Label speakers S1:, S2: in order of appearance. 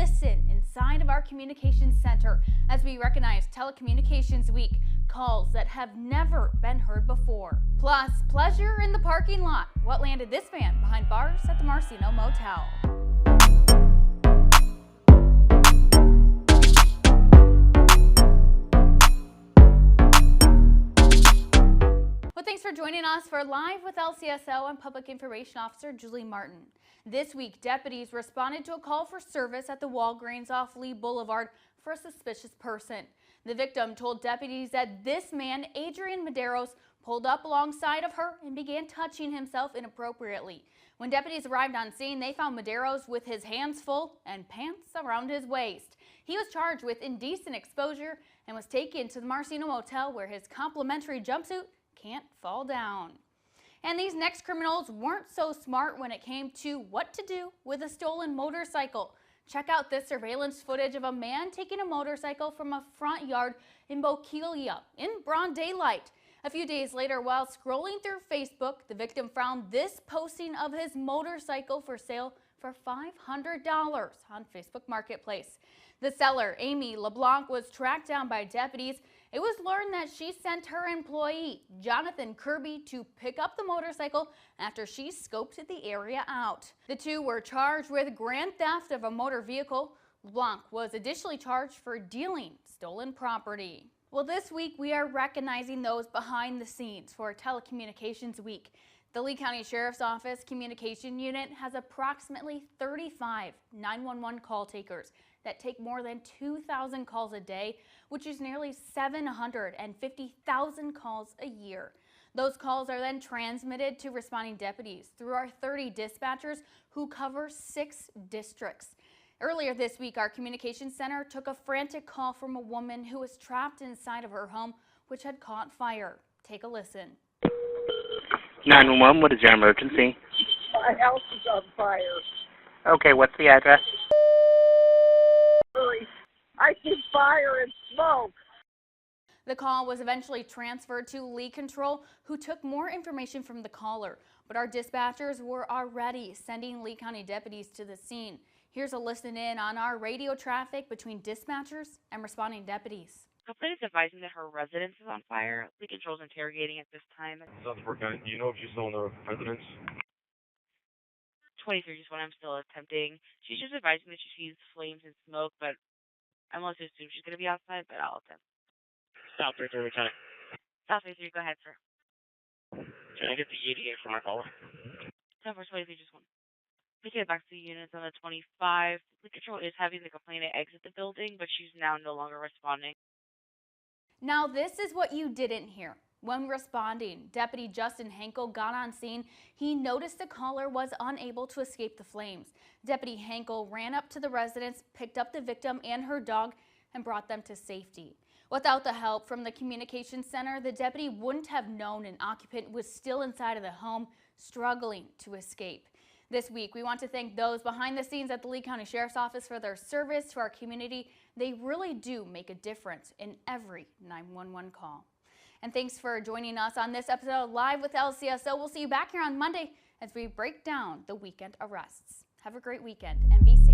S1: listen inside of our communications center as we recognize Telecommunications Week, calls that have never been heard before. Plus, pleasure in the parking lot. What landed this man behind bars at the Lcso Motel? Well, thanks for joining us for Live with Lcso. I'm Public Information Officer Julie Martin. This week, deputies responded to a call for service at the Walgreens off Lee Boulevard for a suspicious person. The victim told deputies that this man, Adrian Medeiros, pulled up alongside of her and began touching himself inappropriately. When deputies arrived on scene, they found Medeiros with his hands full and pants around his waist. He was charged with indecent exposure and was taken to the Lcso Motel where his complimentary jumpsuit can't fall down. And these next criminals weren't so smart when it came to what to do with a stolen motorcycle. Check out this surveillance footage of a man taking a motorcycle from a front yard in Bokeelia in broad daylight. A few days later, while scrolling through Facebook, the victim found this posting of his motorcycle for sale for $500 on Facebook Marketplace. The seller, Amy LeBlanc, was tracked down by deputies. It was learned that she sent her employee, Jonathan Kirby, to pick up the motorcycle after she scoped the area out. The two were charged with grand theft of a motor vehicle. LeBlanc was additionally charged for dealing stolen property. Well, this week we are recognizing those behind the scenes for Telecommunications Week. The Lee County Sheriff's Office Communication Unit has approximately 35 911 call takers that take more than 2,000 calls a day, which is nearly 750,000 calls a year. Those calls are then transmitted to responding deputies through our 30 dispatchers who cover 6 districts. Earlier this week, our communications center took a frantic call from a woman who was trapped inside of her home, which had caught fire. Take a listen.
S2: 911, what is your emergency?
S3: My house is on fire.
S2: Okay, what's the address?
S3: I see fire and smoke.
S1: The call was eventually transferred to Lee Control, who took more information from the caller, but our dispatchers were already sending Lee County deputies to the scene. Here's a listen in on our radio traffic between dispatchers and responding deputies.
S4: Complaint is advising that her residence is on fire. Lee Control is interrogating at this time.
S5: Sounds working. Do you know if she's still in the residence?
S4: 23 is what I'm still attempting. She's just advising that she sees flames and smoke, but I'm going to assume she's going to be outside, but I'll attempt.
S5: South 33, Lieutenant.
S4: South 23, go ahead, sir.
S5: Can I get the ETA from our caller?
S4: 10-4-23, just one. We get back to the units on the 25. Lee Control is having the complainant exit the building, but she's now no longer responding.
S1: Now, this is what you didn't hear. When responding, Deputy Justin Henkel got on scene. He noticed the caller was unable to escape the flames. Deputy Henkel ran up to the residence, picked up the victim and her dog, and brought them to safety. Without the help from the communications center, the deputy wouldn't have known an occupant was still inside of the home, struggling to escape. This week, we want to thank those behind the scenes at the Lee County Sheriff's Office for their service to our community. They really do make a difference in every 911 call. And thanks for joining us on this episode of Live with Lcso. We'll see you back here on Monday as we break down the weekend arrests. Have a great weekend and be safe.